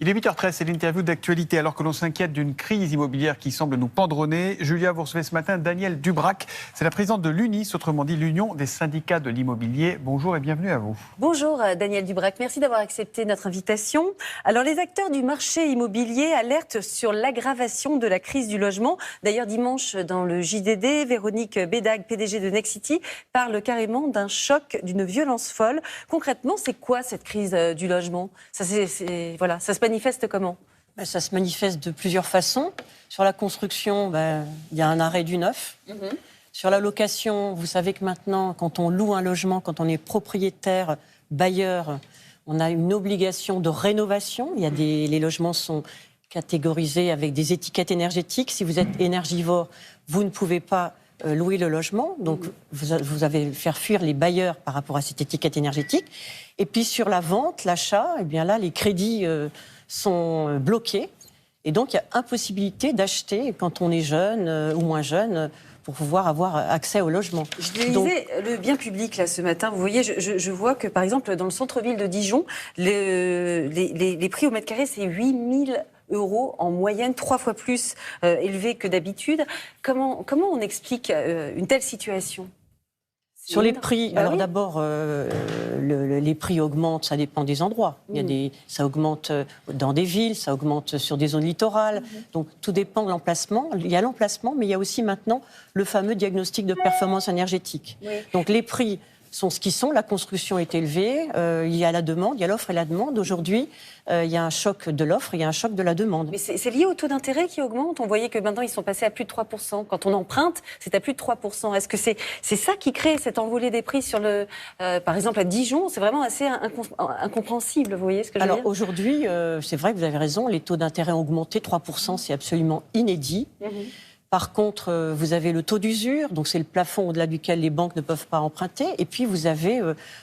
Il est 8h13, c'est l'interview d'actualité. Alors que l'on s'inquiète d'une crise immobilière qui semble nous pendronner, Julia, vous recevez ce matin Danielle Dubrac. C'est la présidente de l'UNIS, autrement dit l'Union des syndicats de l'immobilier. Bonjour et bienvenue à vous. Bonjour Danielle Dubrac, merci d'avoir accepté notre invitation. Alors les acteurs du marché immobilier alertent sur l'aggravation de la crise du logement. D'ailleurs dimanche dans le JDD, Véronique Bédag, PDG de Nexity, parle carrément d'un choc, d'une violence folle. Concrètement, c'est quoi cette crise du logement ? Ça se manifeste comment ? Ça se manifeste de plusieurs façons. Sur la construction, il y a un arrêt du neuf. Sur la location, vous savez que maintenant, quand on loue un logement, quand on est propriétaire, bailleur, on a une obligation de rénovation. Les logements sont catégorisés avec des étiquettes énergétiques. Si vous êtes énergivore, vous ne pouvez pas louer le logement. Donc, vous avez faire fuir les bailleurs par rapport à cette étiquette énergétique. Et puis, sur la vente, l'achat, eh bien là, les crédits sont bloqués. Et donc, il y a impossibilité d'acheter quand on est jeune ou moins jeune pour pouvoir avoir accès au logement. Je lisais le bien public là, ce matin. Vous voyez, je vois que, par exemple, dans le centre-ville de Dijon, les prix au mètre carré, c'est 8 000 € en moyenne, 3 fois plus élevé que d'habitude. Comment on explique une telle situation ? Sur les prix, d'abord, les prix augmentent, ça dépend des endroits. Ça augmente dans des villes, ça augmente sur des zones littorales. Donc tout dépend de l'emplacement. Il y a l'emplacement, mais il y a aussi maintenant le fameux diagnostic de performance énergétique. Donc les prix sont ce qu'ils sont, la construction est élevée, il y a la demande, il y a l'offre et la demande. Aujourd'hui, il y a un choc de l'offre, il y a un choc de la demande. Mais c'est lié au taux d'intérêt qui augmente. On voyait que maintenant, ils sont passés à plus de 3%. Quand on emprunte, c'est à plus de 3%. Est-ce que c'est ça qui crée cette envolée des prix sur par exemple, à Dijon ? C'est vraiment assez incompréhensible, vous voyez ce que je veux dire ? Alors aujourd'hui, c'est vrai que vous avez raison, les taux d'intérêt ont augmenté, 3%, c'est absolument inédit. Par contre, vous avez le taux d'usure, donc c'est le plafond au-delà duquel les banques ne peuvent pas emprunter. Et puis, vous avez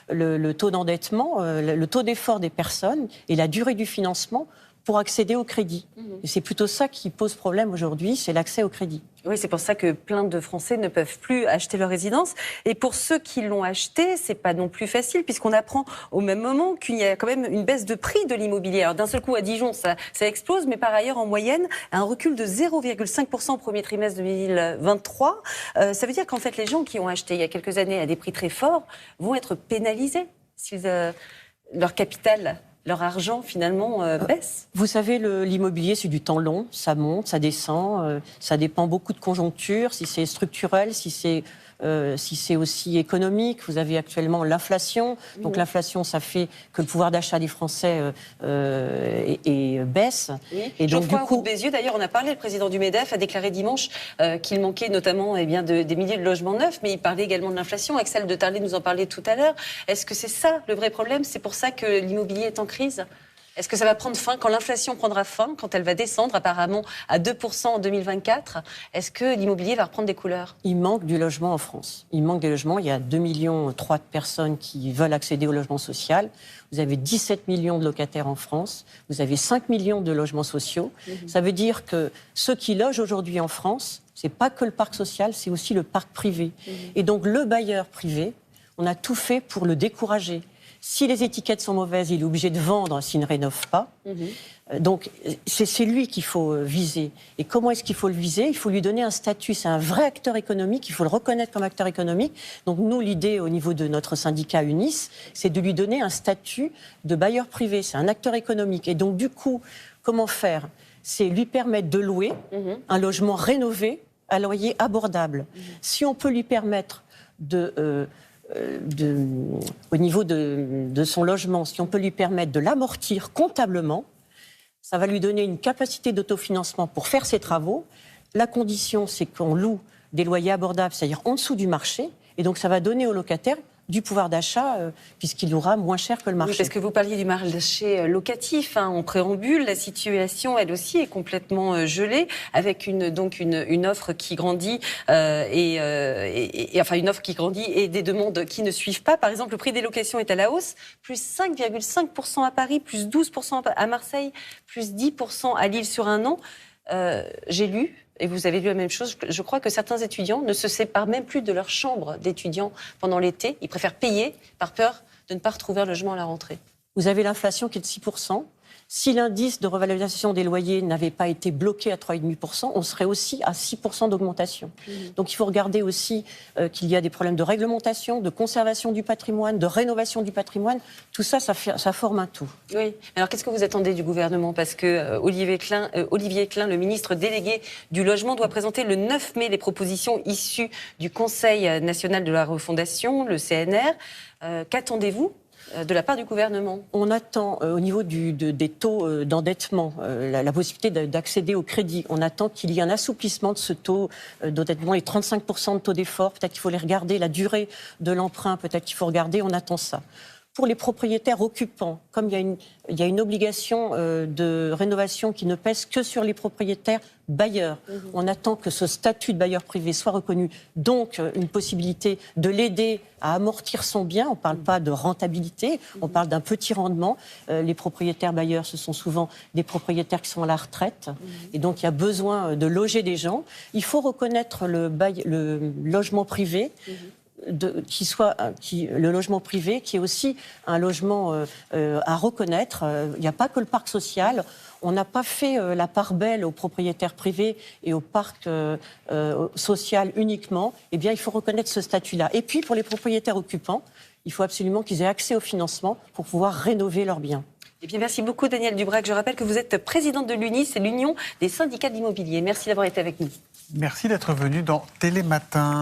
le taux d'endettement, le taux d'effort des personnes et la durée du financement pour accéder au crédit. Et c'est plutôt ça qui pose problème aujourd'hui, c'est l'accès au crédit. Oui, c'est pour ça que plein de Français ne peuvent plus acheter leur résidence. Et pour ceux qui l'ont acheté, c'est pas non plus facile, puisqu'on apprend au même moment qu'il y a quand même une baisse de prix de l'immobilier. Alors d'un seul coup, à Dijon, ça explose, mais par ailleurs, en moyenne, un recul de 0,5% au premier trimestre 2023. Ça veut dire qu'en fait, les gens qui ont acheté il y a quelques années à des prix très forts vont être pénalisés si leur capital, leur argent, finalement, baisse. Vous savez, l'immobilier, c'est du temps long, ça monte, ça descend, ça dépend beaucoup de conjonctures, si c'est structurel, si c'est aussi économique. Vous avez actuellement l'inflation, donc l'inflation, ça fait que le pouvoir d'achat des Français baisse. Et donc, du coup, Bézieux, d'ailleurs, on a parlé, le président du MEDEF a déclaré dimanche qu'il manquait notamment des milliers de logements neufs, mais il parlait également de l'inflation. Axel de Tarlet nous en parlait tout à l'heure. Est-ce que c'est ça le vrai problème ? C'est pour ça que l'immobilier est en crise ? Est-ce que ça va prendre fin quand l'inflation prendra fin, quand elle va descendre apparemment à 2% en 2024 ? Est-ce que l'immobilier va reprendre des couleurs ? Il manque du logement en France. Il manque des logements. Il y a 2,3 millions de personnes qui veulent accéder au logement social. Vous avez 17 millions de locataires en France. Vous avez 5 millions de logements sociaux. Ça veut dire que ceux qui logent aujourd'hui en France, c'est pas que le parc social, c'est aussi le parc privé. Et donc le bailleur privé, on a tout fait pour le décourager. Si les étiquettes sont mauvaises, il est obligé de vendre s'il ne rénove pas. Donc, c'est lui qu'il faut viser. Et comment est-ce qu'il faut le viser ? Il faut lui donner un statut. C'est un vrai acteur économique. Il faut le reconnaître comme acteur économique. Donc, nous, l'idée au niveau de notre syndicat UNIS, c'est de lui donner un statut de bailleur privé. C'est un acteur économique. Et donc, du coup, comment faire ? C'est lui permettre de louer un logement rénové à loyer abordable. Si on peut lui permettre au niveau de son logement, si on peut lui permettre de l'amortir comptablement, ça va lui donner une capacité d'autofinancement pour faire ses travaux. La condition, c'est qu'on loue des loyers abordables, c'est-à-dire en dessous du marché, et donc ça va donner aux locataires du pouvoir d'achat, puisqu'il aura moins cher que le marché. Oui, parce que vous parliez du marché locatif, en préambule, la situation, elle aussi, est complètement gelée, avec une offre qui grandit, enfin une offre qui grandit et des demandes qui ne suivent pas. Par exemple, le prix des locations est à la hausse, plus 5,5% à Paris, plus 12% à Marseille, plus 10% à Lille sur un an. J'ai lu, et vous avez lu la même chose, je crois que certains étudiants ne se séparent même plus de leur chambre d'étudiants pendant l'été. Ils préfèrent payer par peur de ne pas retrouver un logement à la rentrée. Vous avez l'inflation qui est de 6%. Si l'indice de revalorisation des loyers n'avait pas été bloqué à 3,5%, on serait aussi à 6% d'augmentation. Donc il faut regarder aussi qu'il y a des problèmes de réglementation, de conservation du patrimoine, de rénovation du patrimoine. Tout ça, ça forme un tout. Oui. Alors qu'est-ce que vous attendez du gouvernement? Parce que Olivier Klein, le ministre délégué du logement, doit présenter le 9 mai les propositions issues du Conseil national de la refondation, le CNR. Qu'attendez-vous de la part du gouvernement? On attend, au niveau des taux d'endettement, la possibilité d'accéder au crédit. On attend qu'il y ait un assouplissement de ce taux d'endettement, les 35% de taux d'effort. Peut-être qu'il faut les regarder, la durée de l'emprunt, peut-être qu'il faut regarder, on attend ça. Pour les propriétaires occupants, comme il y a une obligation de rénovation qui ne pèse que sur les propriétaires bailleurs, on attend que ce statut de bailleur privé soit reconnu, donc une possibilité de l'aider à amortir son bien. On ne parle pas de rentabilité, on parle d'un petit rendement. Les propriétaires bailleurs, ce sont souvent des propriétaires qui sont à la retraite, et donc il y a besoin de loger des gens. Il faut reconnaître le logement privé, le logement privé, qui est aussi un logement à reconnaître. Il n'y a pas que le parc social. On n'a pas fait la part belle aux propriétaires privés et au parc social uniquement. Eh bien, il faut reconnaître ce statut-là. Et puis, pour les propriétaires occupants, il faut absolument qu'ils aient accès au financement pour pouvoir rénover leurs biens. Eh bien, merci beaucoup, Danielle Dubrac. Je rappelle que vous êtes présidente de l'UNI, c'est l'Union des syndicats d'immobilier. Merci d'avoir été avec nous. Merci d'être venu dans Télématin.